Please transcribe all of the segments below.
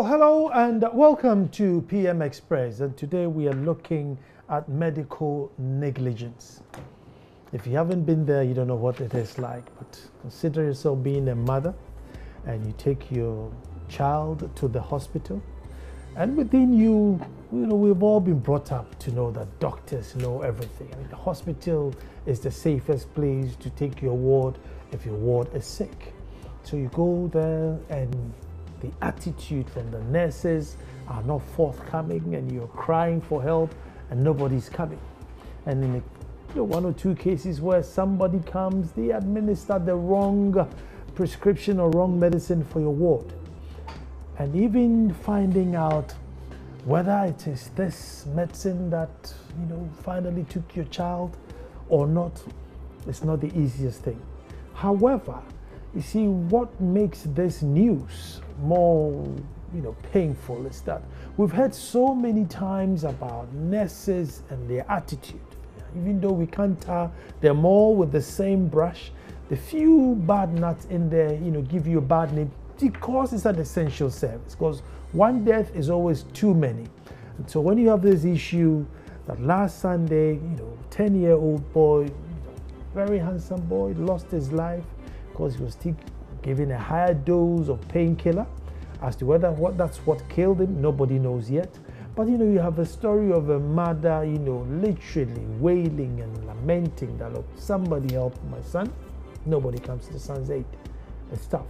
Well, hello and welcome to PM Express, and today we are looking at medical negligence. If you haven't been there, you don't know what it is like, but consider yourself being a mother and you take your child to the hospital, and within you, we've all been brought up to know that doctors know everything. I mean, the hospital is the safest place to take your ward if your ward is sick. So you go there and the attitude from the nurses are not forthcoming, and you're crying for help and nobody's coming. And in one or two cases where somebody comes, they administer the wrong prescription or wrong medicine for your ward. And even finding out whether it is this medicine that finally took your child or not, it's not the easiest thing. However, you see, what makes this news more painful is that we've heard so many times about nurses and their attitude. Even though we can't tar them all with the same brush, the few bad nuts in there give you a bad name because it's an essential service, because one death is always too many. And so when you have this issue that last Sunday 10-year-old boy, very handsome boy, lost his life because he was given a higher dose of painkiller. As to whether that's what killed him, nobody knows yet. But you have a story of a mother, literally wailing and lamenting that, look, somebody help my son. Nobody comes to the son's aid. It's tough.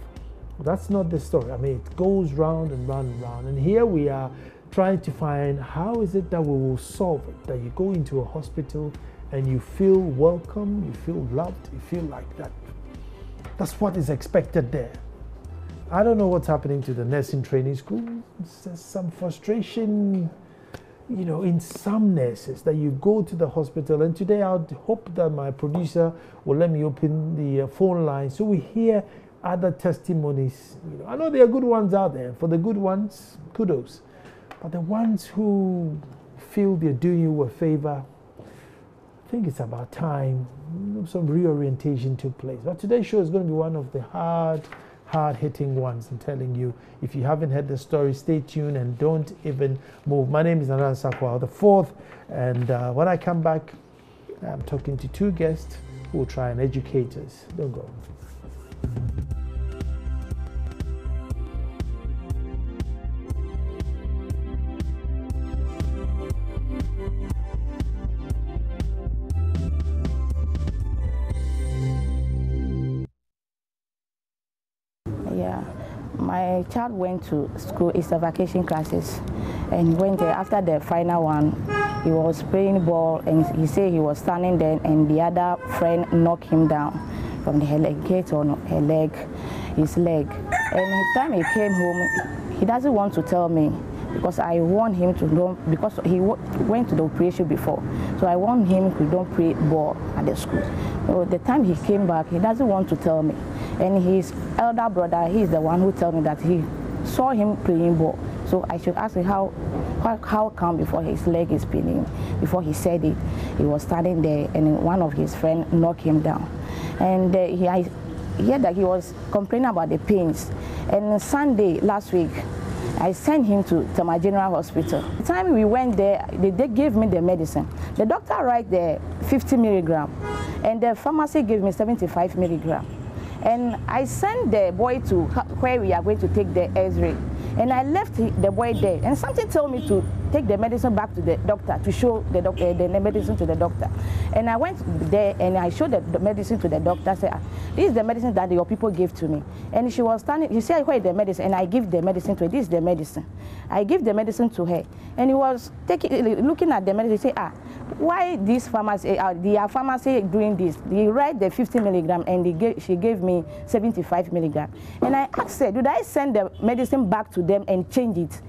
But that's not the story. I mean, it goes round and round and round. And here we are trying to find how is it that we will solve it. That you go into a hospital and you feel welcome, you feel loved, you feel like that. That's what is expected there. I don't know what's happening to the nursing training school. There's some frustration, in some nurses that you go to the hospital. And today I would hope that my producer will let me open the phone line so we hear other testimonies. I know there are good ones out there. For the good ones, kudos. But the ones who feel they're doing you a favor, I think it's about time some reorientation took place. But today's show is going to be one of the hard-hitting ones. I'm telling you, if you haven't heard the story, stay tuned and don't even move. My name is Naran Sakwa, the fourth, and when I come back, I'm talking to two guests who will try and educate us. Don't go. My child went to school, it's a vacation classes, and he went there after the final one. He was playing ball and he said he was standing there and the other friend knocked him down from the head, hit on his leg. And the time he came home, he doesn't want to tell me because I want him to know, because he went to the operation before. So I want him to don't play ball at the school. So the time he came back, he doesn't want to tell me. And his elder brother, he's the one who told me that he saw him playing ball. So I should ask him how come before his leg is paining. Before he said it, he was standing there and one of his friends knocked him down. And I heard that he was complaining about the pains. And Sunday last week, I sent him to my general hospital. The time we went there, they gave me the medicine. The doctor wrote the 50 milligram, and the pharmacy gave me 75 milligram. And I sent the boy to where we are going to take the X-ray. And I left the boy there. And something told me to take the medicine back to the doctor, to show the doctor the medicine to the doctor. And I went there and I showed the medicine to the doctor. Said, this is the medicine that your people gave to me. And she was standing, he said, where is the medicine? And I give the medicine to her. This is the medicine. I give the medicine to her. And he was looking at the medicine. He said, why this pharmacy, the pharmacy doing this? They write the 50 milligram and she gave me 75 milligram. And I asked her, did I send the medicine back to them and change it?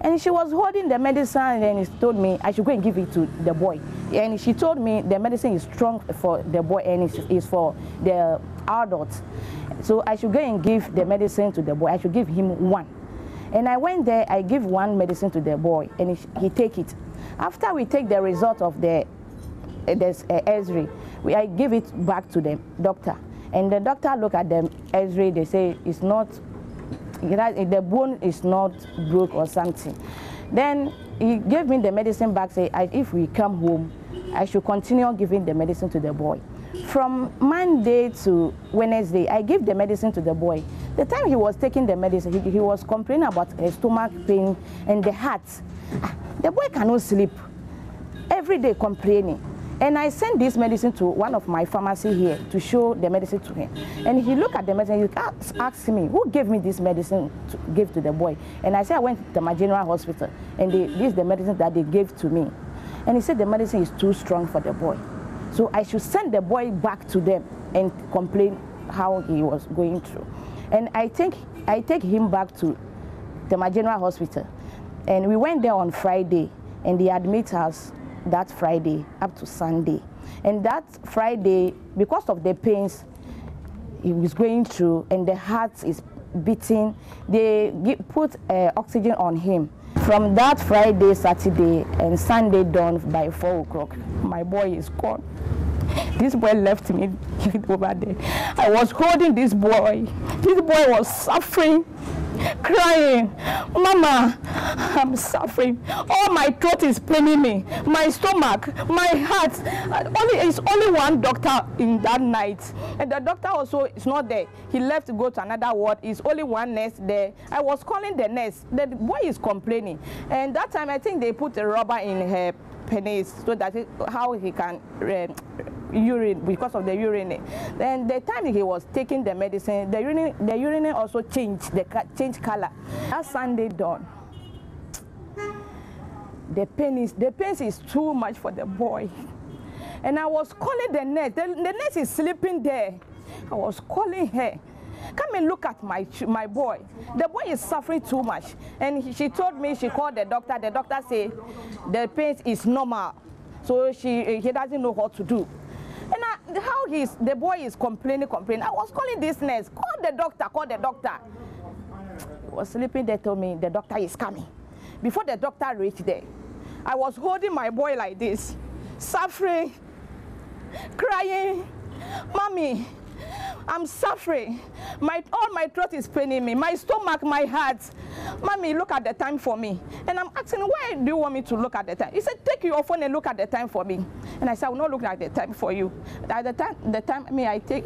And she was holding the medicine and then she told me I should go and give it to the boy. And she told me the medicine is strong for the boy and it's for the adults. So I should go and give the medicine to the boy. I should give him one. And I went there, I give one medicine to the boy and he take it. After we take the result of the X-ray, I give it back to the doctor. And the doctor look at the X-ray, they say it's not the bone is not broke or something. Then he gave me the medicine back, say if we come home, I should continue giving the medicine to the boy. From Monday to Wednesday, I gave the medicine to the boy. The time he was taking the medicine, he was complaining about stomach pain and the heart. The boy cannot sleep. Every day complaining. And I sent this medicine to one of my pharmacy here to show the medicine to him. And he looked at the medicine, he asked me, who gave me this medicine to give to the boy? And I said, I went to my general hospital, and this is the medicine that they gave to me. And he said the medicine is too strong for the boy. So I should send the boy back to them and complain how he was going through. And I take him back to my general hospital. And we went there on Friday, and they admit us that Friday up to Sunday. And that Friday, because of the pains he was going through and the heart is beating, they put oxygen on him. From that Friday, Saturday, and Sunday dawn by 4 o'clock, my boy is gone. This boy left me over there. I was holding this boy. This boy was suffering, crying. Mama, I'm suffering. All my throat is paining me. My stomach, my heart. It's only one doctor in that night. And the doctor also is not there. He left to go to another ward. It's only one nurse there. I was calling the nurse. The boy is complaining. And that time, I think they put a rubber in her penis so that how he can urine because of the urine. Then the time he was taking the medicine, the urine also changed color. That Sunday dawn, the pain is too much for the boy. And I was calling the nurse. The nurse is sleeping there. I was calling her. Come and look at my boy. The boy is suffering too much. And she told me, she called the doctor. The doctor said the pain is normal. So he doesn't know what to do. And the boy is complaining. I was calling this nurse. Call the doctor. He was sleeping there, told me the doctor is coming. Before the doctor reached there, I was holding my boy like this, suffering, crying. Mommy, I'm suffering. All my throat is paining me. My stomach, my heart. Mommy, look at the time for me. And I'm asking, why do you want me to look at the time? He said, take your phone and look at the time for me. And I said, I will not look at the time for you. At the time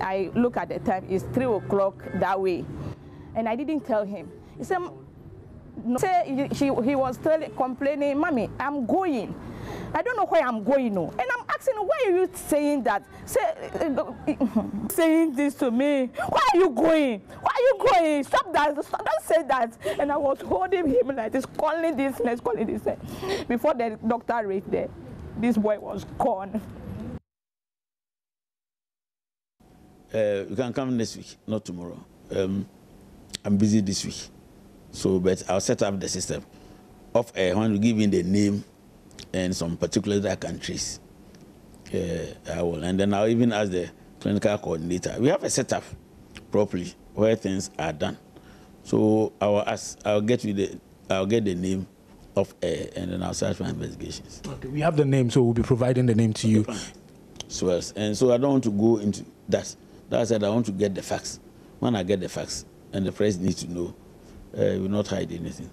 I look at the time, it's 3 o'clock that way. And I didn't tell him. He said, no. He was still complaining, Mommy, I'm going. I don't know where I'm going now. And I'm asking, why are you saying that? Saying this to me. Why are you going? Why are you going? Stop that. Don't say that. And I was holding him like this, calling this. Before the doctor reached there, this boy was gone. You can come next week, not tomorrow. I'm busy this week. So, but I'll set up the system of when we give in the name and some particular that I can trace. I will, and then I'll even ask the clinical coordinator. We have a setup properly where things are done. So I'll get the name of and then I'll search for investigations. Okay, we have the name, so we'll be providing the name to you. So, and so I don't want to go into that. That said, I want to get the facts. When I get the facts, and the press needs to know, we will not hide anything.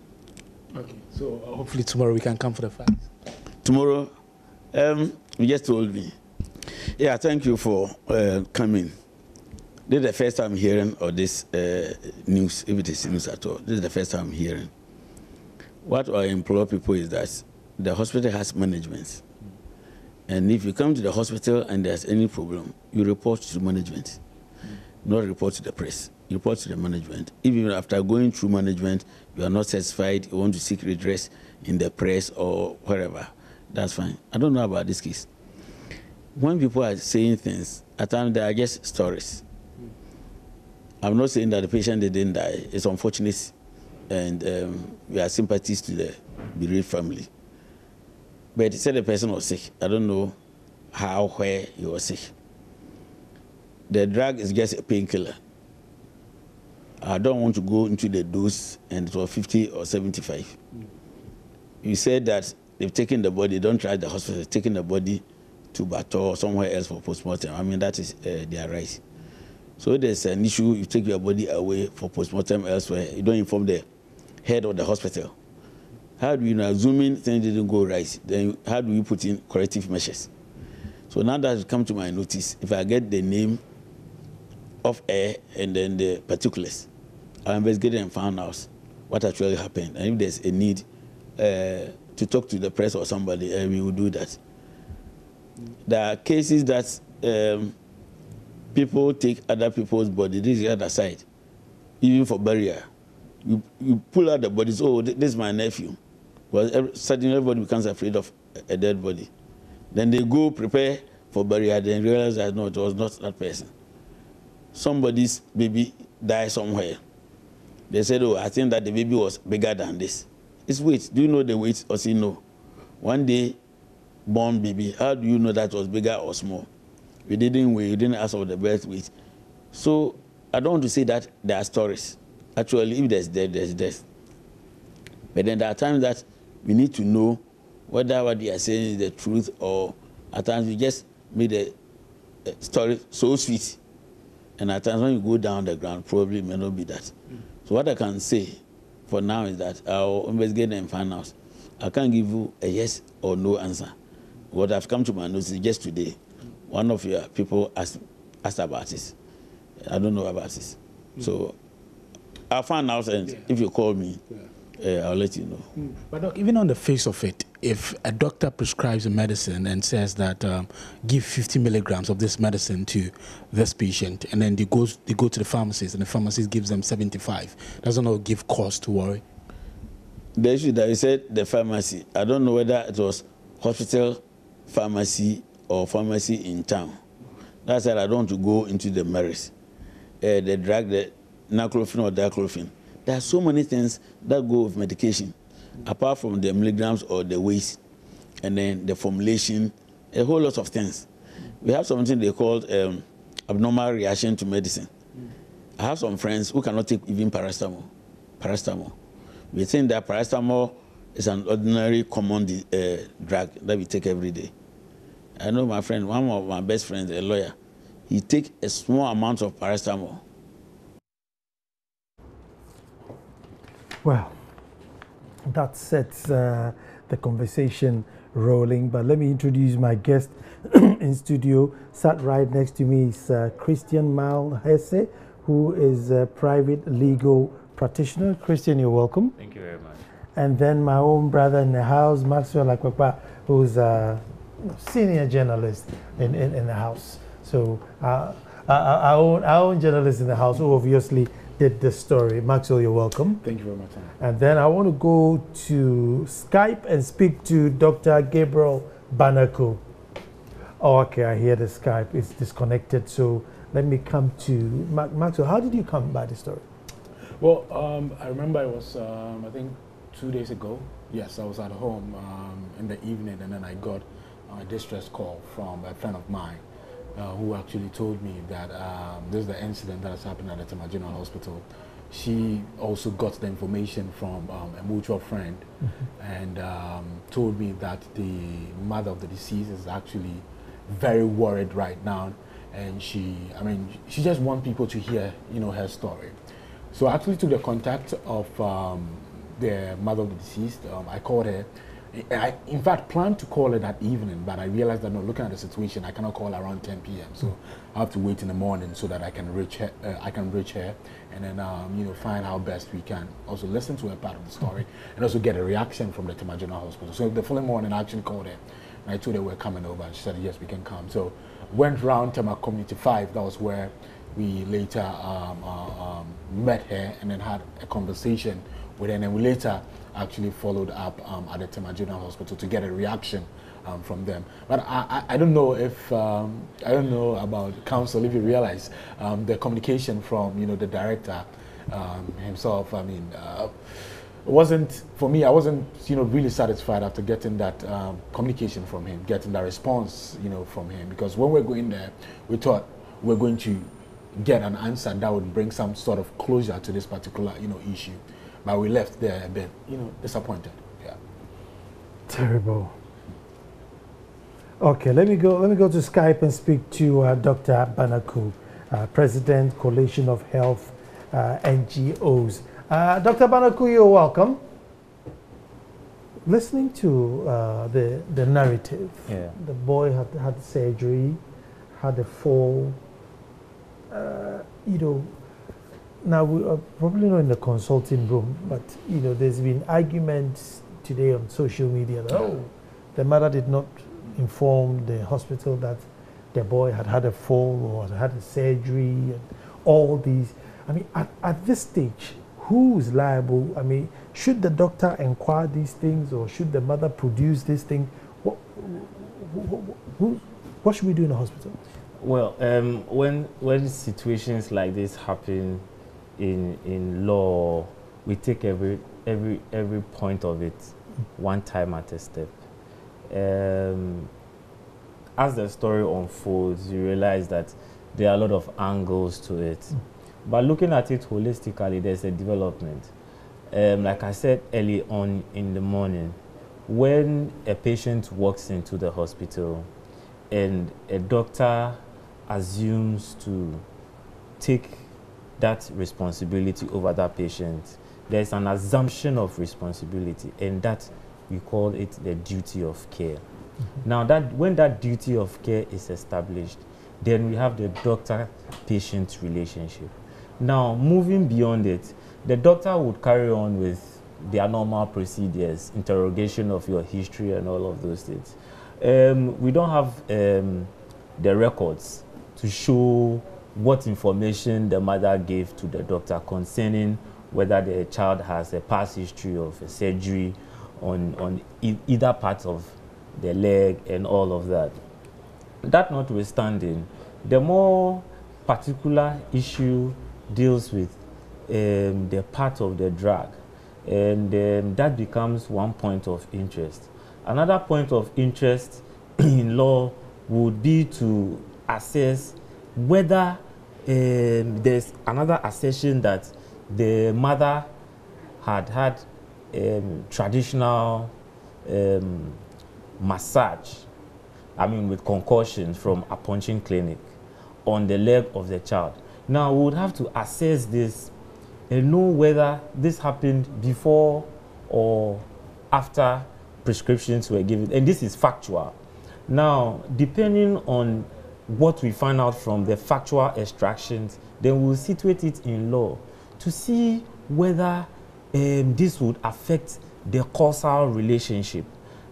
Okay, so hopefully tomorrow we can come for the facts. Tomorrow, you just told me. Yeah, thank you for coming. This is the first time hearing of this news, if it is news at all. This is the first time hearing. What I implore people is that the hospital has management. And if you come to the hospital and there's any problem, you report to management, not report to the press. You report to the management. Even after going through management, you are not satisfied, you want to seek redress in the press or wherever, that's fine. I don't know about this case. When people are saying things, at times they are just stories. I'm not saying that the patient didn't die. It's unfortunate, and we have sympathies to the bereaved family. But he said the person was sick. I don't know how, where he was sick. The drug is just a painkiller. I don't want to go into the dose, and it was 50 or 75. You said that they've taken the body, don't try the hospital, taking the body to Bato or somewhere else for postmortem. I mean, that is their right. So if there's an issue, you take your body away for postmortem elsewhere. You don't inform the head of the hospital. How do you know, assuming things didn't go right, then how do you put in corrective measures? So now that has come to my notice, if I get the name of air and then the particulars, I'll investigate and find out what actually happened. And if there's a need to talk to the press or somebody, we will do that. There are cases that people take other people's body, this is the other side, even for burial. You pull out the bodies, oh, this is my nephew. Well, suddenly everybody becomes afraid of a dead body. Then they go prepare for burial, then realize that no, it was not that person. Somebody's baby died somewhere. They said, oh, I think that the baby was bigger than this. It's weight. Do you know the weight or say no? One day, born baby, how do you know that was bigger or small? We didn't weigh, you didn't ask for the birth weight. So I don't want to say that there are stories. Actually, if there's death, there's death. But then there are times that we need to know whether what they are saying is the truth, or at times we just made a story so sweet. And at times when you go down the ground, probably it may not be that. So what I can say for now is that I'll investigate and find out. I can't give you a yes or no answer. What I've come to my notice is just today, one of your people asked about this. I don't know about this. So I'll find out, and if you call me, I'll let you know. But Doc, even on the face of it, if a doctor prescribes a medicine and says that give 50 milligrams of this medicine to this patient, and then they go to the pharmacist, and the pharmacist gives them 75, doesn't it give cause to worry? The issue that you said, the pharmacy, I don't know whether it was hospital pharmacy or pharmacy in town. That's why I don't want to go into the merits. The drug, the naclofene or diclofene. There are so many things that go with medication, apart from the milligrams or the weight, and then the formulation, a whole lot of things. We have something they call abnormal reaction to medicine. I have some friends who cannot take even paracetamol. We think that paracetamol is an ordinary common drug that we take every day. I know my friend, one of my best friends, a lawyer, he takes a small amount of paracetamol. Well, that sets the conversation rolling, but let me introduce my guest in studio. Sat right next to me is Christian Mal Hesse, who is a private legal practitioner. Christian, you're welcome. Thank you very much. And then my own brother in the house, Maxwell Akwekwa, who's a senior journalist in the house. So our own journalist in the house, who obviously did this story. Maxwell, you're welcome. Thank you very much. And then I want to go to Skype and speak to Dr. Gabriel Banaku. Oh, okay, I hear the Skype. It's disconnected. So let me come to Maxwell. How did you come by the story? Well, I remember it was, I think, 2 days ago. Yes, I was at home in the evening, and then I got a distress call from a friend of mine who actually told me that this is the incident that has happened at the Tema General Hospital. She also got the information from a mutual friend, and told me that the mother of the deceased is actually very worried right now, and she just wants people to hear, her story. So I actually took the contact of the mother of the deceased. I called her. I, in fact, planned to call her that evening, but I realized that, no, looking at the situation, I cannot call around 10 p.m. So I have to wait in the morning so that I can reach her. And then, find how best we can also listen to her part of the story, and also get a reaction from the Tema General Hospital. So the following morning, I actually called her, and I told her we're coming over, and she said, yes, we can come. So went round Tema Community 5. That was where we later met her, and then had a conversation with her, and then we later actually followed up at the Tema General Hospital to get a reaction from them. But I don't know if I don't know about counsel, if you realize the communication from the director himself. I mean, wasn't, for me, I wasn't really satisfied after getting that communication from him, getting that response from him, because when we're going there, we thought we're going to get an answer that would bring some sort of closure to this particular issue. But we left there a bit, disappointed. Yeah. Terrible. Okay, let me go to Skype and speak to Dr. Banaku. President, Coalition of Health NGOs. Dr. Banaku, you're welcome. Listening to the narrative, the boy had surgery, had a fall. Now we are probably not in the consulting room, but there's been arguments today on social media that the mother did not inform the hospital that the boy had a fall or had a surgery, and all these. I mean, at this stage, who is liable? I mean, should the doctor inquire these things, or should the mother produce this thing? What should we do in the hospital? Well, when situations like this happen in law, we take every point of it one time at a step. As the story unfolds, you realize that there are a lot of angles to it. But looking at it holistically, there's a development. Like I said early on in the morning, when a patient walks into the hospital and a doctor assumes to take that responsibility over that patient, there's an assumption of responsibility, and that we call it the duty of care. Now, when that duty of care is established, then we have the doctor-patient relationship. Now, moving beyond it, the doctor would carry on with their normal procedures, interrogation of your history and all of those things. We don't have the records to show what information the mother gave to the doctor concerning whether the child has a past history of a surgery on either part of the leg and all of that. That notwithstanding, the more particular issue deals with the part of the drug, and that becomes one point of interest. Another point of interest in law would be to assess whether there's another assertion that the mother had traditional massage, with concussion from a punching clinic on the leg of the child. Now, we would have to assess this and know whether this happened before or after prescriptions were given, and this is factual. Now, depending on what we find out from the factual extractions, then we'll situate it in law to see whether this would affect the causal relationship.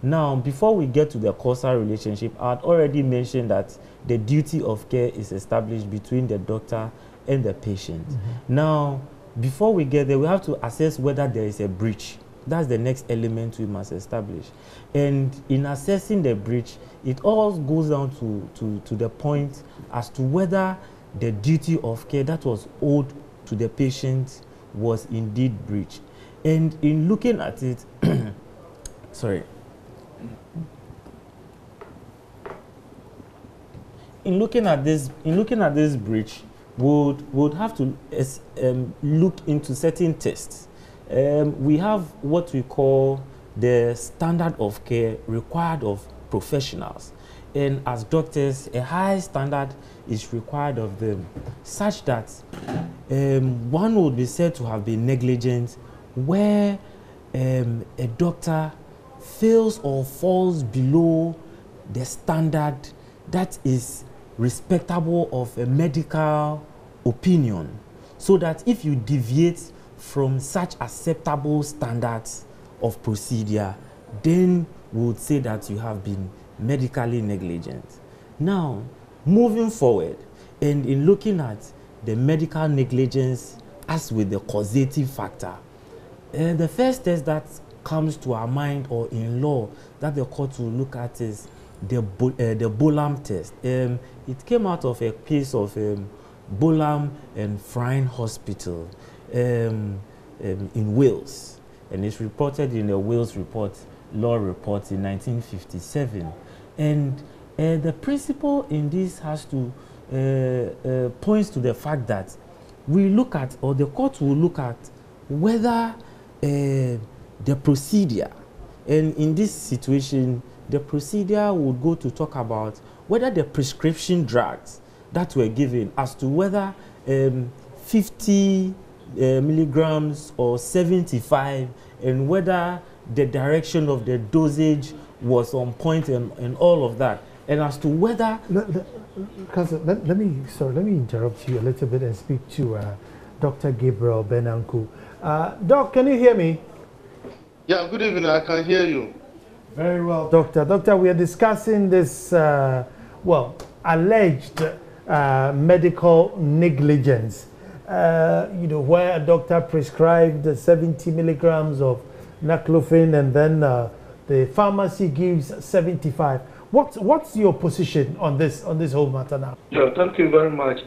Now, before we get to the causal relationship, I had already mentioned that the duty of care is established between the doctor and the patient. Now, before we get there, we have to assess whether there is a breach. That's the next element we must establish. And in assessing the breach, it all goes down to the point as to whether the duty of care that was owed to the patient was indeed breached. And in looking at it, sorry. In looking at this breach, would have to look into certain tests. We have what we call the standard of care required of professionals, and as doctors, a high standard is required of them, such that one would be said to have been negligent where a doctor fails or falls below the standard that is respectable of a medical opinion, so that if you deviate from such acceptable standards of procedure, then we would say that you have been medically negligent. Now, moving forward, and in looking at the medical negligence as with the causative factor, the first test that comes to our mind, or in law that the court will look at, is the Bolam test. It came out of a case of Bolam and Friend Hospital in Wales, and it's reported in the Wales report, law report in 1957. And the principle in this has to points to the fact that we look at, or the court will look at, whether the procedure, and in this situation, the procedure would go to talk about whether the prescription drugs that were given as to whether 50 milligrams or 75, and whether the direction of the dosage was on point and all of that, and as to whether... Let me interrupt you a little bit and speak to Dr. Gabriel Benanku. Doc, can you hear me? Yeah, good evening. I can hear you. Very well, Doctor. Doctor, we are discussing this, alleged medical negligence. Where a doctor prescribed 70 milligrams of naclofene and then the pharmacy gives 75. What's your position on this whole matter now? Yeah, thank you very much.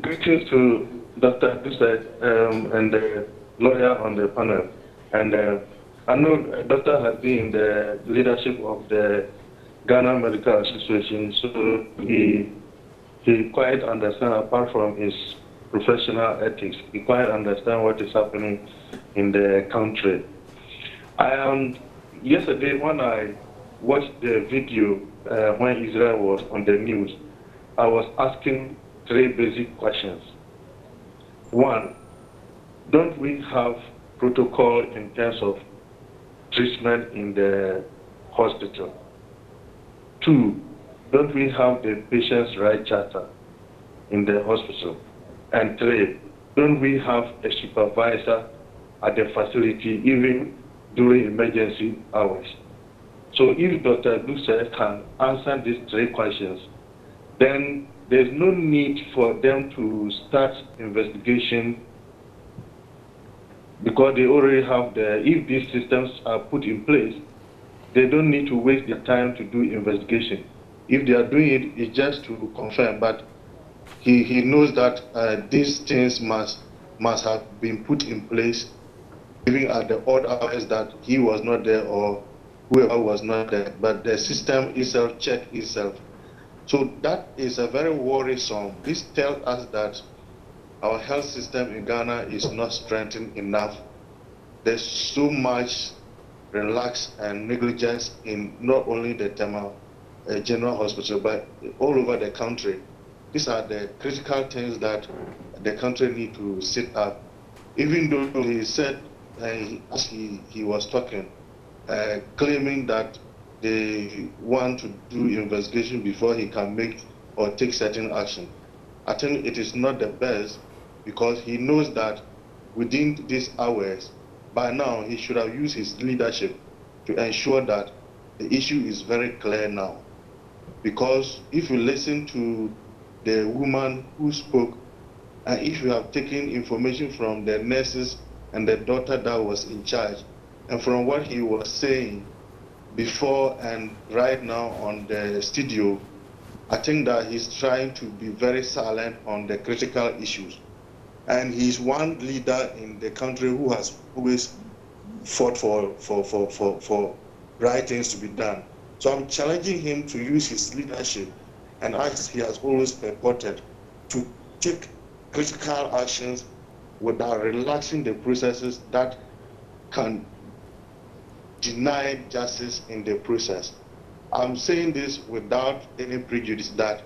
Greetings to Dr. Dusset and the lawyer on the panel. And I know Doctor has been in the leadership of the Ghana Medical Association, so he quite understands, apart from his professional ethics, he quite understands what is happening in the country. Yesterday when I watched the video when Israel was on the news, I was asking 3 basic questions. 1, don't we have protocol in terms of treatment in the hospital? 2, don't we have the patient's right charter in the hospital? And 3, don't we have a supervisor at the facility even during emergency hours? So if Dr. Dusset can answer these 3 questions, then there's no need for them to start investigation, because they already have if these systems are put in place, they don't need to waste their time to do investigation. If they are doing it, it's just to confirm, but he knows that these things must have been put in place even at the odd hours that he was not there or whoever was not there, but the system itself checked itself. So that is a very worrisome. This tells us that our health system in Ghana is not strengthened enough. There's so much relax and negligence in not only the General Hospital, but all over the country. These are the critical things that the country need to sit up. Even though he said, as he was talking, claiming that they want to do investigation before he can make or take certain action. I think it is not the best, because he knows that within these hours, by now, he should have used his leadership to ensure that the issue is very clear now. Because if you listen to the woman who spoke, and if you have taken information from the nurses and the doctor that was in charge, and from what he was saying before and right now on the studio, I think that he's trying to be very silent on the critical issues. And he's one leader in the country who has always fought for right things to be done. So I'm challenging him to use his leadership, and as he has always purported, to take critical actions without relaxing the processes that can deny justice in the process. I'm saying this without any prejudice that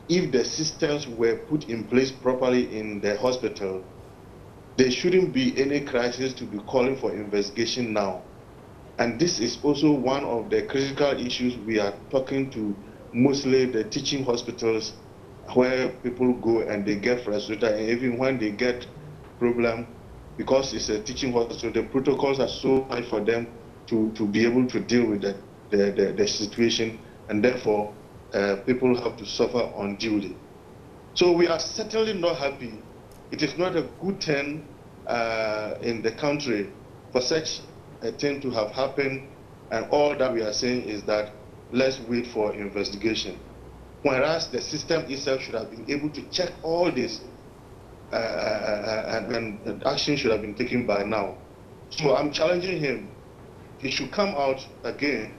if the systems were put in place properly in the hospital, there shouldn't be any crisis to be calling for investigation now. And this is also one of the critical issues we are talking to mostly the teaching hospitals, where people go and they get frustrated, and even when they get problem, because it's a teaching hospital, the protocols are so high for them to be able to deal with the situation, and therefore people have to suffer unduly. So we are certainly not happy. It is not a good thing in the country for such a thing to have happened, and all that we are saying is that let's wait for investigation. Whereas the system itself should have been able to check all this, and action should have been taken by now. So I'm challenging him. He should come out again,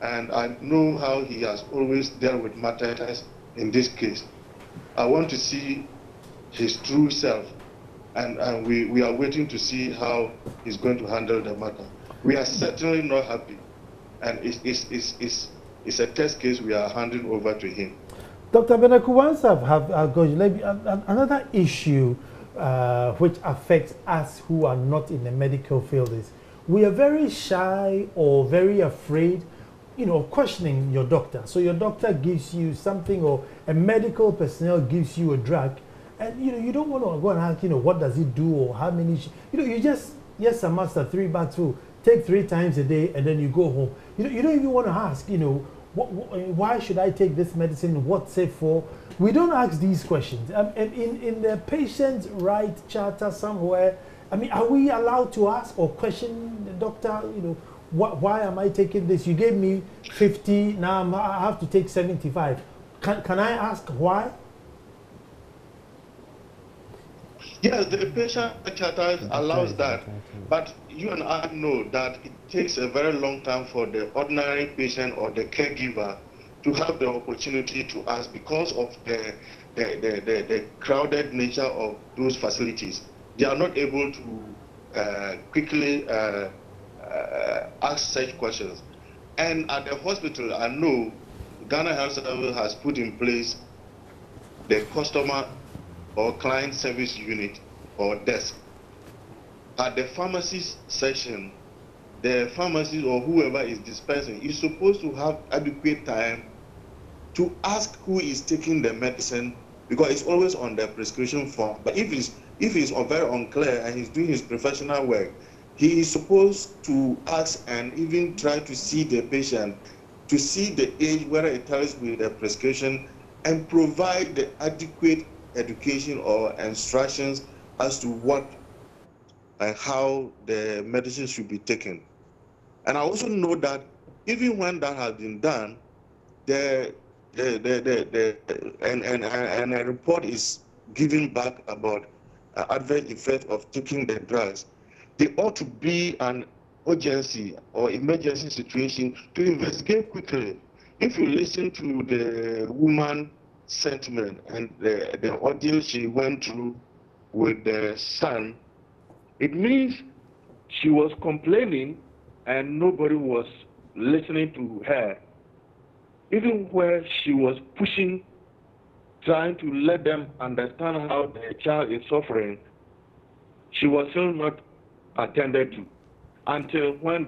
and I know how he has always dealt with matters in this case. I want to see his true self, and we are waiting to see how he's going to handle the matter. We are certainly not happy, and it's a test case we are handing over to him. Dr. Benaku, once I've got you, another issue which affects us who are not in the medical field is we are very shy or very afraid, of questioning your doctor. So your doctor gives you something, or a medical personnel gives you a drug, and you don't want to go and ask, what does it do or how many, you just, yes, sir, master, 3 bags full, take 3 times a day, and then you go home. You don't even want to ask, why should I take this medicine? What's it for? We don't ask these questions. In the patient's right charter somewhere, are we allowed to ask or question the doctor? Why am I taking this? You gave me 50, now I have to take 75. Can I ask why? Yes, the patient charter allows that, but you and I know that it takes a very long time for the ordinary patient or the caregiver to have the opportunity to ask because of the crowded nature of those facilities. They are not able to quickly ask such questions. And at the hospital, I know Ghana Health Service has put in place the customer or client service unit or desk. At the pharmacy section, the pharmacist or whoever is dispensing is supposed to have adequate time to ask who is taking the medicine, because it's always on the prescription form. But if it's very unclear and he's doing his professional work, he is supposed to ask and even try to see the patient, to see the age, whether it tells with the prescription, and provide the adequate education or instructions as to what and how the medicine should be taken. And I also know that even when that has been done, and a report is given back about adverse effects of taking the drugs, there ought to be an urgency or emergency situation to investigate quickly. If you listen to the woman's sentiment and the ordeal she went through with the son, it means she was complaining and nobody was listening to her. Even where she was pushing, trying to let them understand how the child is suffering, she was still not attended to until when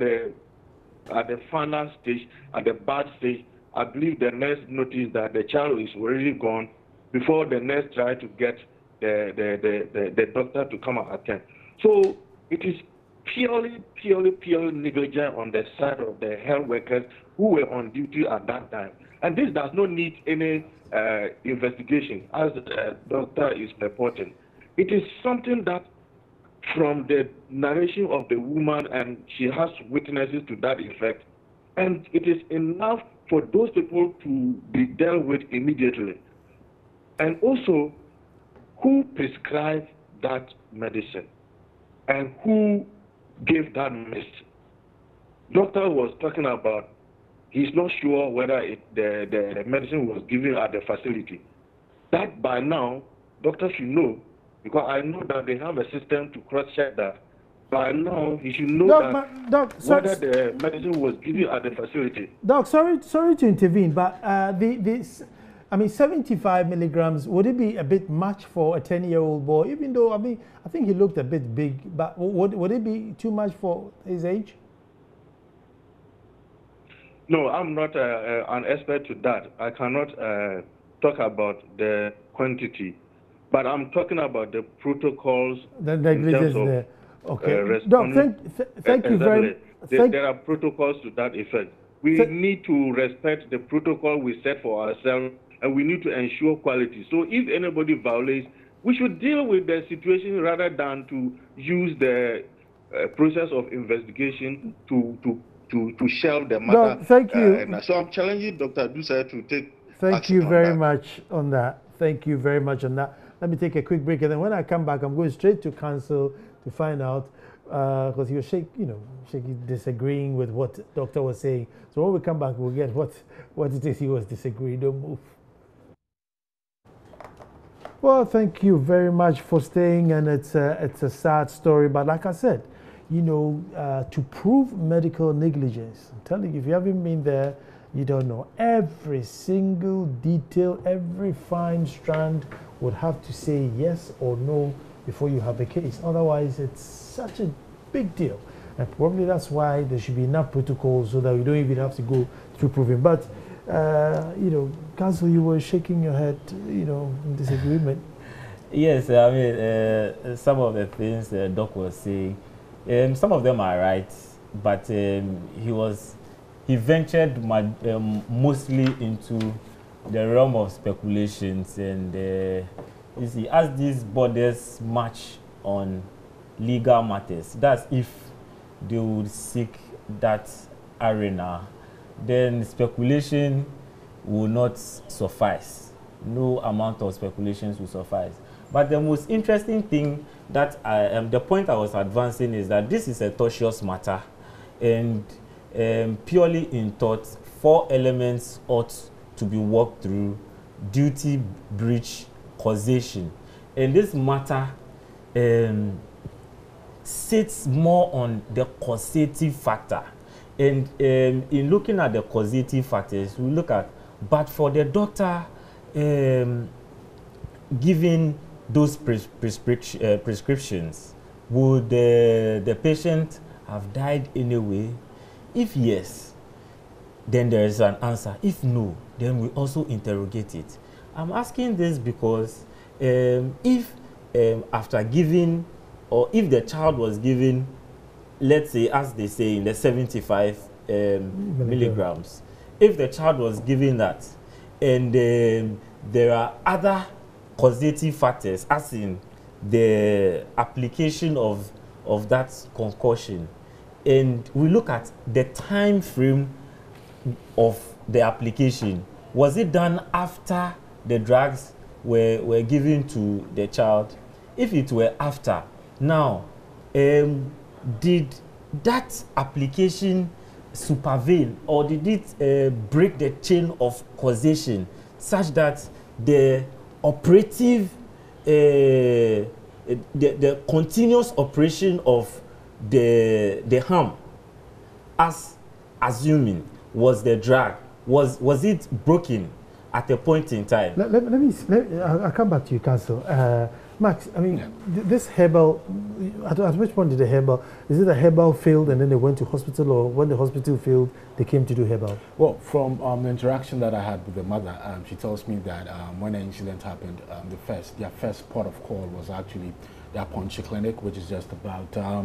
at the final stage, at the bad stage, I believe the nurse noticed that the child is already gone before the nurse tried to get the doctor to come and attend. So it is purely negligent on the side of the health workers who were on duty at that time. And this does not need any investigation, as the doctor is reporting. It is something that, from the narration of the woman, and she has witnesses to that effect, and it is enough for those people to be dealt with immediately. And also, who prescribed that medicine and who gave that medicine? Doctor was talking about he's not sure whether the medicine was given at the facility. That by now, doctor should know, because I know that they have a system to cross-check that. By now, he should know whether the medicine was given at the facility. Doc, sorry to intervene, but 75 milligrams, would it be a bit much for a 10-year-old boy? Even though, I think he looked a bit big, but would it be too much for his age? No, I'm not an expert to that. I cannot talk about the quantity, but I'm talking about the protocols. The negligence there. Okay. Doc, thank you very much. There are protocols to that effect. We need to respect the protocol we set for ourselves, and we need to ensure quality. So if anybody violates, we should deal with the situation rather than to use the process of investigation to shelve the matter. No, thank you. So I'm challenging Dr. Dusa to take Thank you very much on that. Thank you very much on that. Let me take a quick break, and then when I come back, I'm going straight to counsel to find out, because he was shaking, disagreeing with what the doctor was saying. So when we come back, we'll get what it is he was disagreeing. Don't move. Well, thank you very much for staying, and it's a sad story, but like I said, to prove medical negligence, I'm telling you, if you haven't been there, You don't know. Every single detail, every fine strand would have to say yes or no before you have a case. Otherwise, it's such a big deal. And probably that's why there should be enough protocols so that we don't even have to go through proving. But, you know, Counsel, you were shaking your head, you know, in disagreement. Yes, I mean, some of the things Doc was saying, some of them are right, but he ventured mostly into the realm of speculations, and you see, as these borders match on legal matters, that's if they would seek that arena, then speculation will not suffice. No amount of speculations will suffice. But the most interesting thing that the point I was advancing is that this is a tortious matter, and purely in tort, 4 elements ought to be worked through: duty, breach, causation. And this matter sits more on the causative factor. And in looking at the causative factors, we look at, but for the doctor giving those prescriptions, would the patient have died anyway? If yes, then there is an answer. If no, then we also interrogate it. I'm asking this because if after giving, or if the child was given, let's say, as they say, in the 75 milligrams, if the child was given that, and there are other causative factors, as in the application of that concoction, and we look at the time frame of the application, was it done after the drugs were given to the child? If it were after, now did that application supervene, or did it break the chain of causation such that the operative, the continuous operation of the harm, as assuming was the drug, was it broken at a point in time? I'll come back to you, Counsel. Max, I mean, this herbal, at which point did the herbal, is it a herbal failed and then they went to hospital, or when the hospital failed, they came to do herbal? Well, from the interaction that I had with the mother, she tells me that when the incident happened, their first port of call was actually the Aponchi Clinic, which is just about, I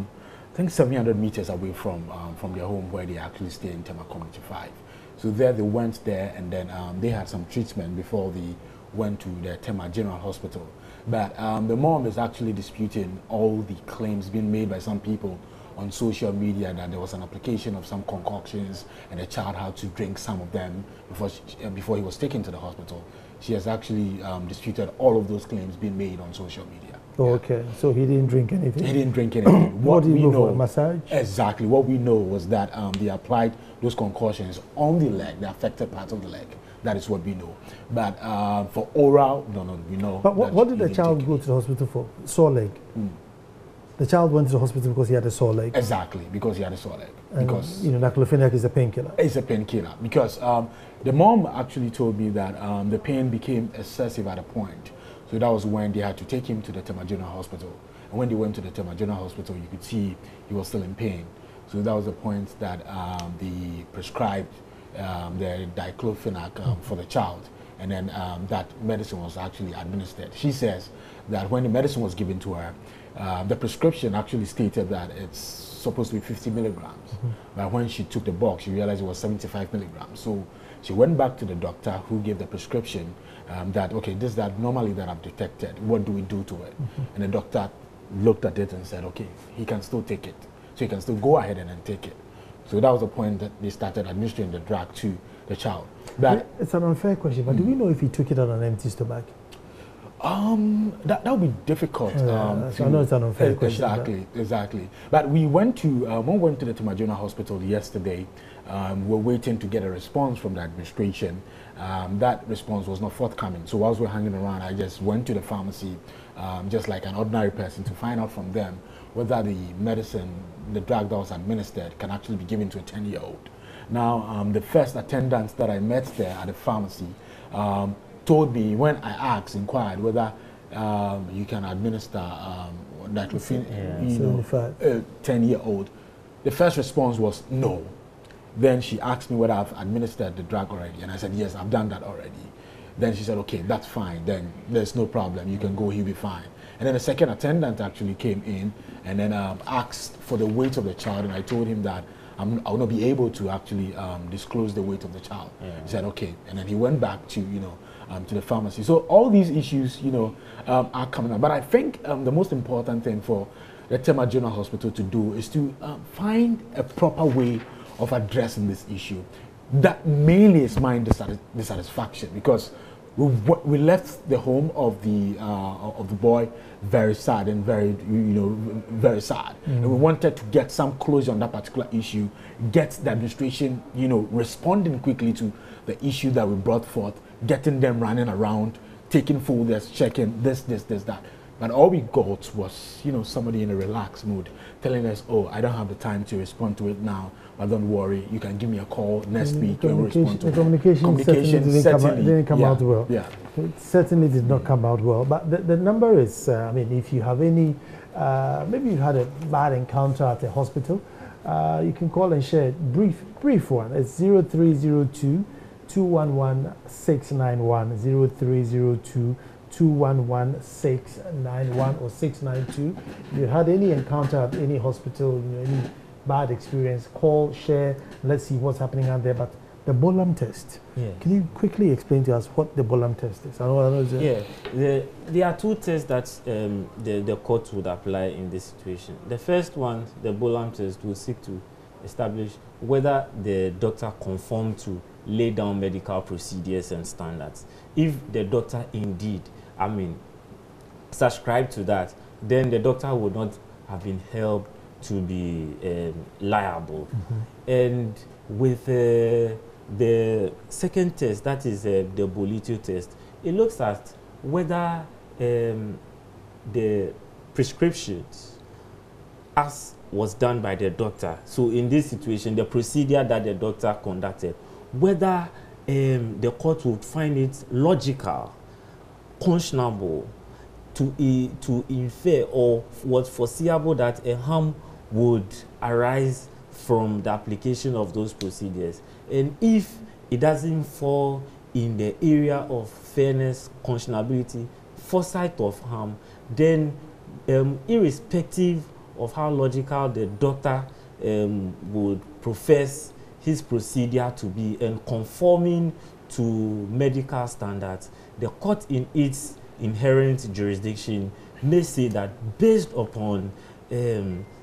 think, 700 meters away from their home, where they actually stay in Tema Community 5. So there they went there, and then they had some treatment before they went to the Tema General Hospital. But the mom is actually disputing all the claims being made by some people on social media that there was an application of some concoctions and the child had to drink some of them before he was taken to the hospital. She has actually disputed all of those claims being made on social media. Oh, okay, so he didn't drink anything? He didn't drink anything. What did he go for, a massage? Exactly. What we know was that they applied those concoctions on the leg, the affected part of the leg. That is what we know. But for oral, no, we know. But what did the child go to the hospital for? Sore leg? The child went to the hospital because he had a sore leg? Exactly, because he had a sore leg. And, because, you know, diclofenac is a painkiller. It's a painkiller. Because the mom actually told me that the pain became excessive at a point. So that was when they had to take him to the Tema General Hospital. And when they went to the Tema General Hospital, you could see he was still in pain. So that was the point that they prescribed the diclofenac for the child, and then that medicine was actually administered. She says that when the medicine was given to her, the prescription actually stated that it's supposed to be 50 milligrams. But when she took the box, she realized it was 75 milligrams. So she went back to the doctor who gave the prescription that, okay, this is that normally that I've detected. What do we do to it? And the doctor looked at it and said, okay, he can still take it. So he can still go ahead and then take it. So that was the point that they started administering the drug to the child. But it's an unfair question, but do we know if he took it on an empty stomach? That would be difficult. So I know it's an unfair question. Exactly. But we went to when we went to the Tema General Hospital yesterday. We're waiting to get a response from the administration. That response was not forthcoming. So whilst we're hanging around, I just went to the pharmacy, just like an ordinary person, to find out from them whether the medicine, the drug that was administered, can actually be given to a 10-year-old. Now, the first attendant that I met there at the pharmacy told me, when I inquired whether you can administer diclofenac, 10-year-old, the first response was no. Then she asked me whether I've administered the drug already, and I said, yes, I've done that already. Then she said, okay, that's fine, then there's no problem, you can go, he'll be fine. And then the second attendant actually came in and then asked for the weight of the child, and I told him that I will not be able to actually disclose the weight of the child. Yeah. He said, okay, and then he went back to, to the pharmacy. So all these issues, are coming up. But I think the most important thing for the Tema General Hospital to do is to find a proper way of addressing this issue. That mainly is my dissatisfaction, because we left the home of the boy very sad and very sad. And we wanted to get some closure on that particular issue, get the administration, responding quickly to the issue that we brought forth, getting them running around, taking folders, checking this, that. But all we got was, somebody in a relaxed mood telling us, oh, I don't have the time to respond to it now, but don't worry, you can give me a call next week and we'll respond to it. Communication certainly didn't come out well. Yeah. It certainly did not come out well. But the number is, if you have any, maybe you had a bad encounter at the hospital, you can call and share a brief one. It's 0302 211 691, 0302 211 691 or 692. If you had any encounter at any hospital, any bad experience, call, share, let's see what's happening out there. But the Bolam test, can you quickly explain to us what the Bolam test is? There are two tests that the court would apply in this situation. The first one, the Bolam test, will seek to establish whether the doctor conformed to lay down medical procedures and standards. If the doctor indeed, subscribe to that, then the doctor would not have been held to be liable. And with the second test, that is the Bolitio test, it looks at whether the prescriptions, as was done by the doctor, so in this situation, the procedure that the doctor conducted, whether the court would find it logical, conscionable, to infer, or was foreseeable that a harm would arise from the application of those procedures. And if it doesn't fall in the area of fairness, conscionability, foresight of harm, then irrespective of how logical the doctor would profess his procedure to be and conforming to medical standards, the court in its inherent jurisdiction may say that based upon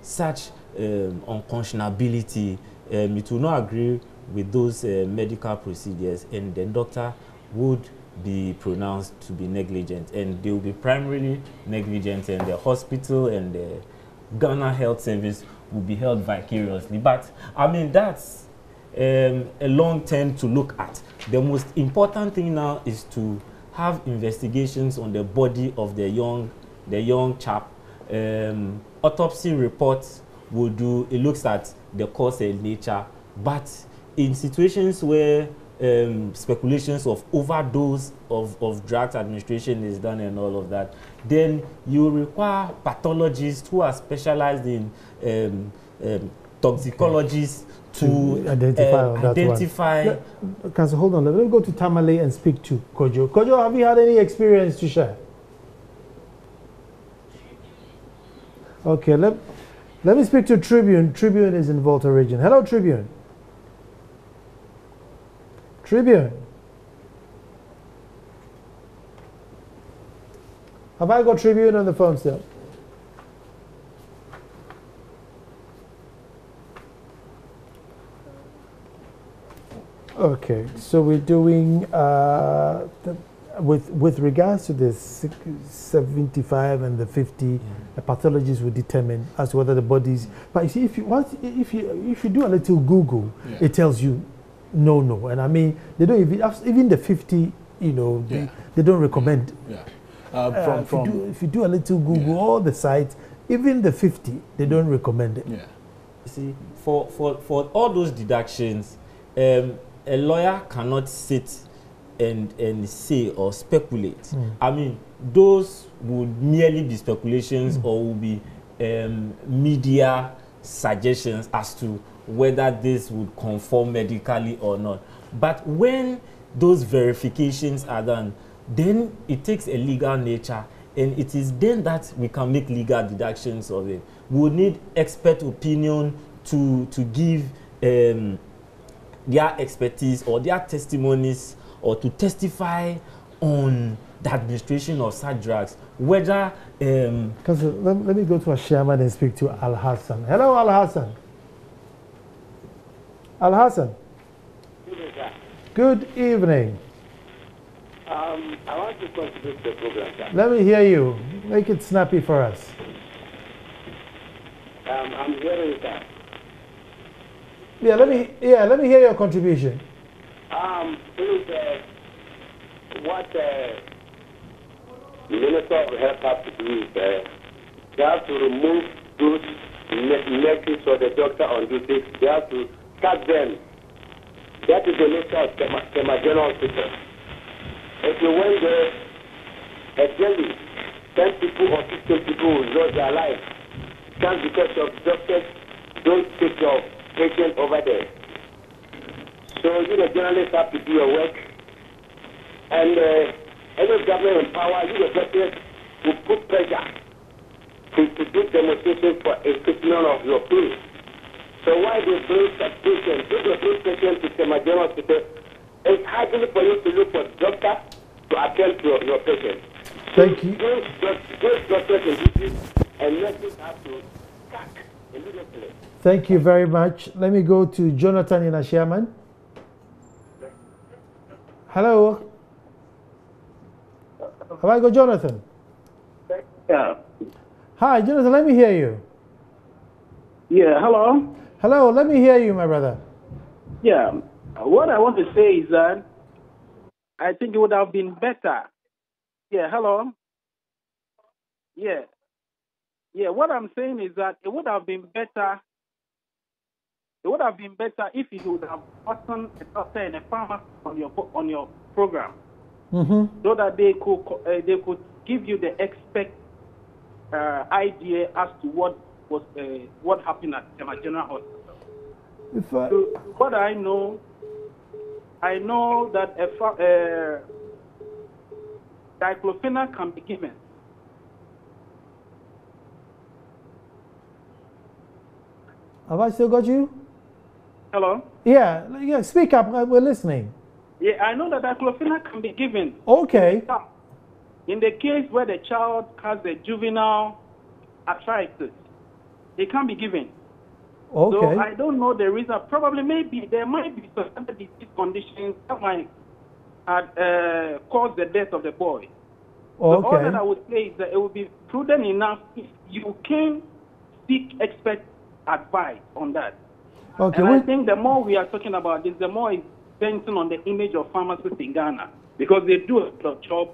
such unconscionability, it will not agree with those medical procedures, and the doctor would be pronounced to be negligent, and they will be primarily negligent, and the hospital and the Ghana Health Service will be held vicariously. But that's a long term to look at. The most important thing now is to have investigations on the body of the young chap. Autopsy reports will do, it looks at the cause and nature, but in situations where speculations of overdose of drugs administration is done and all of that, then you require pathologists who are specialized in toxicologists to identify. Council, hold on. Let me go to Tamale and speak to Kojo. Kojo, have you had any experience to share? Okay, let me speak to Tribune. Tribune is in Volta region. Hello, Tribune. Tribune. Have I got Tribune on the phone still? Okay, so we're doing with regards to the 75 and the 50, the pathologist will determine as to whether the bodies. But you see, if you do a little Google, it tells you no, and they don't even the 50, they don't recommend. If you do a little Google, all the sites, even the 50, they don't recommend it. You see, for all those deductions, a lawyer cannot sit and say or speculate. I mean, those would merely be speculations or would be media suggestions as to whether this would conform medically or not. But when those verifications are done, then it takes a legal nature, and it is then that we can make legal deductions of it. We would need expert opinion to give their expertise or their testimonies, or to testify on the administration of such drugs. Whether because let me go to a chairman and speak to Al Hassan. Hello, Al Hassan. Al Hassan. Good evening. I want to contribute to the program, sir. Let me hear you. Make it snappy for us. I'm hearing that. Yeah, let me hear your contribution. Please, what the Minister of Health has to do is they have to remove those nurses or the doctor on duty. They have to cut them. That is the nature of the General Hospital. If you went there, actually, 10 people or 15 people will lose their lives. Just because of doctors don't take care of patients over there. So you the journalists have to do your work. And any government in power, you the president will put pressure to do demonstration for a treatment of your place. So why they bring such patients, if you bring patients to the General Hospital, it's hardly for you to look for doctor to attend to your patient. Thank you. Those doctors and duties and nurses have to cut immediately. Thank you very much. Let me go to Jonathan in Ashiaman. Hello. Have I got Jonathan? Yeah. Hi, Jonathan, let me hear you. Yeah, hello? Hello, let me hear you, my brother. Yeah. What I want to say is that I think it would have been better. Yeah, hello? Yeah. Yeah, what I'm saying is that it would have been better. It would have been better if you would have gotten a doctor and a pharmacist on your program, so that they could give you the expert idea as to what happened at the General Hospital. So what I know that diclofenac can be given. Have I still got you? Hello? Yeah, speak up. We're listening. Yeah, I know that diclofenac can be given. Okay. In the case where the child has a juvenile arthritis, it can be given. Okay. So I don't know the reason. Probably, maybe there might be some other disease conditions that might cause the death of the boy. Okay. So all that I would say is that it would be prudent enough if you can seek expert advice on that. Okay. And I think the more we are talking about this, the more it's depending on the image of pharmacists in Ghana, because they do a lot of job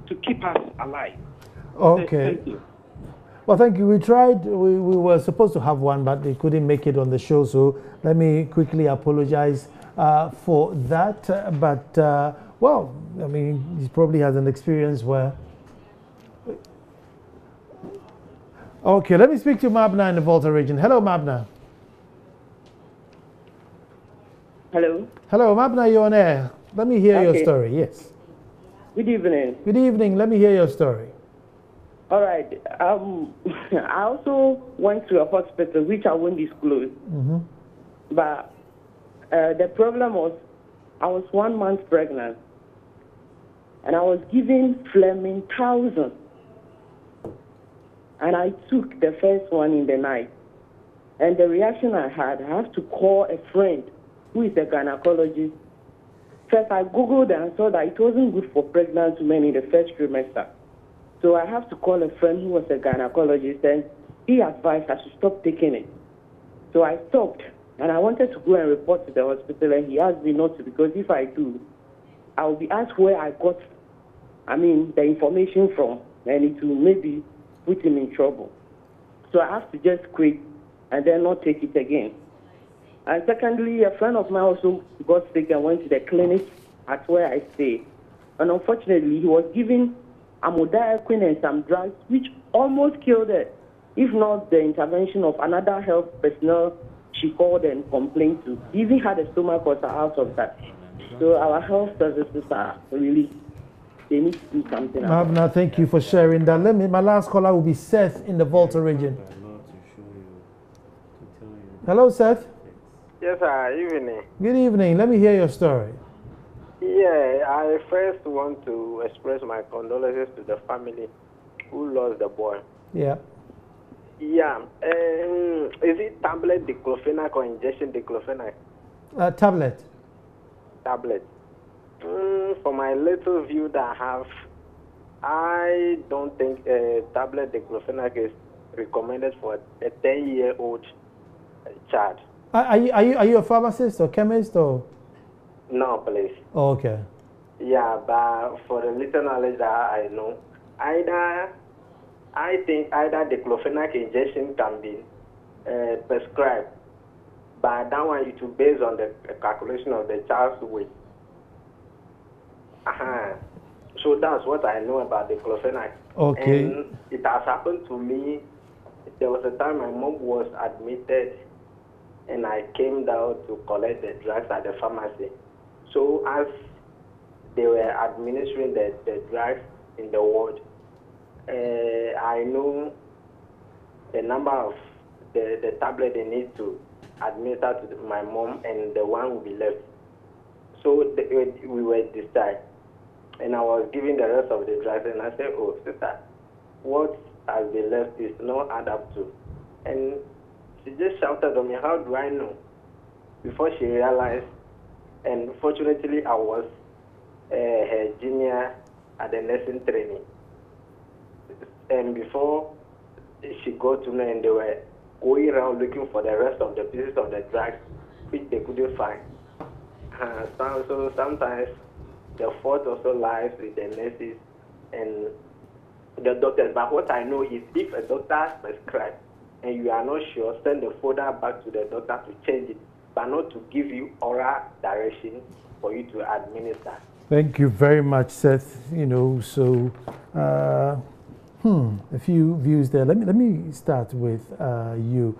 to keep us alive. Okay. Thank you. Well, thank you. We tried, we were supposed to have one, but they couldn't make it on the show. So let me quickly apologize for that. Well, I mean, he probably has an experience where. Okay, let me speak to Mabna in the Volta region. Hello, Mabna. Hello. Hello, Mabna, you're on air. Let me hear your story. Yes. Good evening. Good evening. Let me hear your story. All right. I also went to a hospital, which I won't disclose. But the problem was I was 1 month pregnant, and I was given Fleming 1,000. And I took the first one in the night. And the reaction I have to call a friend who is a gynecologist. First, I Googled and saw that it wasn't good for pregnant women in the first trimester. So I have to call a friend who was a gynecologist, and he advised I should stop taking it. So I stopped, and I wanted to go and report to the hospital, and he asked me not to, because if I do, I will be asked where I got, the information from, and it will maybe put him in trouble. So I have to just quit and then not take it again. And secondly, a friend of mine also got sick and went to the clinic at where I stay. And unfortunately, he was given amodiaquine and some drugs which almost killed her, if not the intervention of another health personnel she called and complained to. He even had a stomach ulcer out of that. So our health services are really, they need to do something about it. Mavna, thank you for sharing that. My last caller will be Seth in the Volta region. Hello, Seth. Yes, sir. Evening. Good evening. Let me hear your story. Yeah, I first want to express my condolences to the family who lost the boy. Yeah. Yeah. Is it tablet diclofenac or injection diclofenac? Tablet. Tablet. For my little view that I have, I don't think tablet diclofenac is recommended for a 10-year-old child. Are you a pharmacist or chemist or? No, please. Oh, okay. Yeah, but for the little knowledge that I know, I think either diclofenac injection can be prescribed, but that one it will be based on the calculation of the child's weight. So that's what I know about diclofenac. Okay. And it has happened to me. There was a time my mom was admitted, and I came down to collect the drugs at the pharmacy. So as they were administering the drugs in the ward, I know the number of the tablet they need to administer to my mom, and the one will be left. So we were discharged, and I was giving the rest of the drugs, and I said, "Oh, sister, what has been left is not add up to." And she just shouted on me, "How do I know?" Before she realized, and fortunately I was her junior at the nursing training. And before she got to me, and they were going around looking for the rest of the pieces of the drugs, which they couldn't find. So sometimes the fault also lies with the nurses and the doctors. But what I know is if a doctor prescribes and you are not sure, send the folder back to the doctor to change it, but not to give you oral direction for you to administer. Thank you very much, Seth. So a few views there. Let me start with you.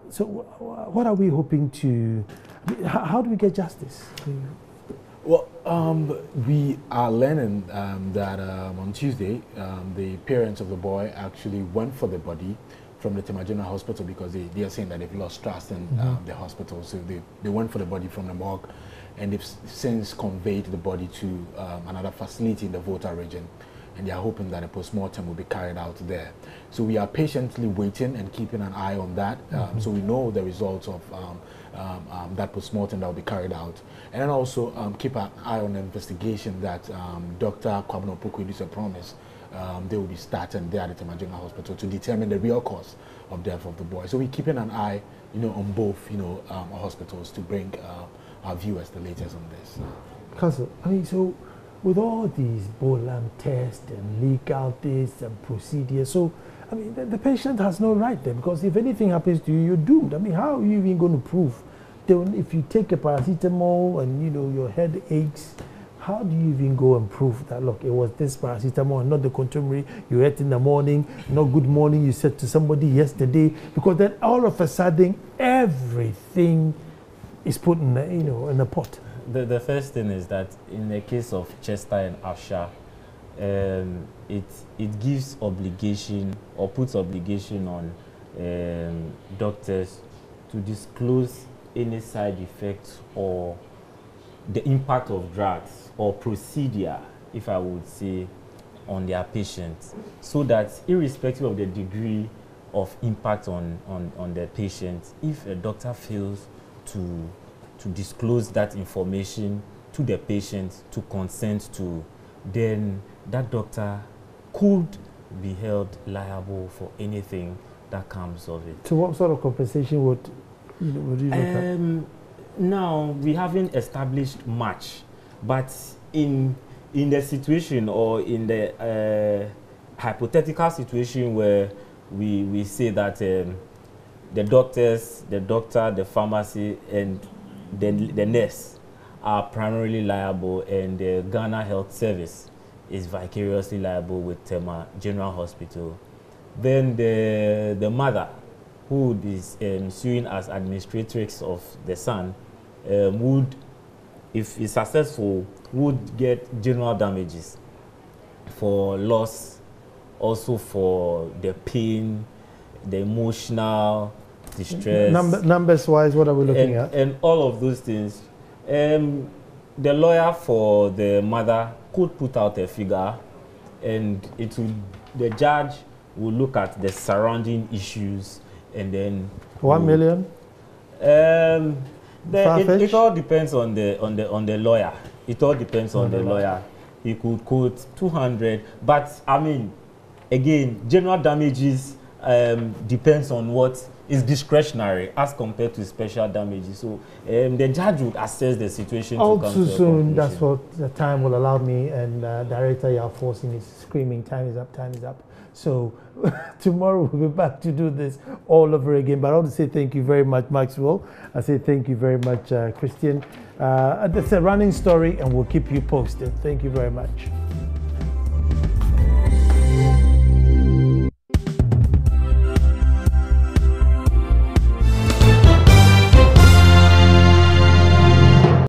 So what are we hoping to? How do we get justice? Well, we are learning that on Tuesday, the parents of the boy actually went for the body from the Tema General Hospital because they are saying that they've lost trust in the hospital. So they went for the body from the morgue, and they've since conveyed the body to another facility in the Volta region, and they are hoping that a post-mortem will be carried out there. So we are patiently waiting and keeping an eye on that, so we know the results of that post-mortem that will be carried out. And then also keep an eye on the investigation that Dr. Kwabena Opoku promised they will be starting there at the Tema General Hospital to determine the real cause of death of the boy. So we're keeping an eye, on both, hospitals to bring our viewers the latest on this. Counsel, so with all these Bolam tests and legal tests and procedures, so the patient has no right there, because if anything happens to you, you're doomed. How are you even going to prove? If you take a paracetamol and your head aches, how do you even go and prove that, look, it was this paracetamol and not the contumely you ate in the morning, not good morning you said to somebody yesterday? Because then all of a sudden everything is put in in a pot. The first thing is that in the case of Chester and Asha, it gives obligation or puts obligation on doctors to disclose any side effects or the impact of drugs or procedure, if I would say, on their patients, so that irrespective of the degree of impact on the patient, if a doctor fails to disclose that information to the patient to consent to, then that doctor could be held liable for anything that comes of it. So what sort of compensation would you look at? Now, we haven't established much, but in the situation or in the hypothetical situation where we say that the doctors, the doctor, the pharmacy, and the nurse are primarily liable, and the Ghana Health Service is vicariously liable with Tema General Hospital. Then the mother, who is suing as administratrix of the son, would, if it's successful, would get general damages for loss, also for the pain, the emotional distress. Numbers wise, what are we looking at? And all of those things. The lawyer for the mother could put out a figure, and the judge will look at the surrounding issues, and then 1 million. It all depends on the lawyer. It all depends on the lawyer. He could quote 200, but I mean, again, general damages depends on what is discretionary as compared to special damages. So the judge would assess the situation. All to come too to a soon. conclusion. That's what the time will allow me. And Director Yaforcing is screaming, "Time is up! Time is up!" So tomorrow we'll be back to do this all over again. But I want to say thank you very much, Maxwell. I say thank you very much, Christian. It's a running story, and we'll keep you posted. Thank you very much.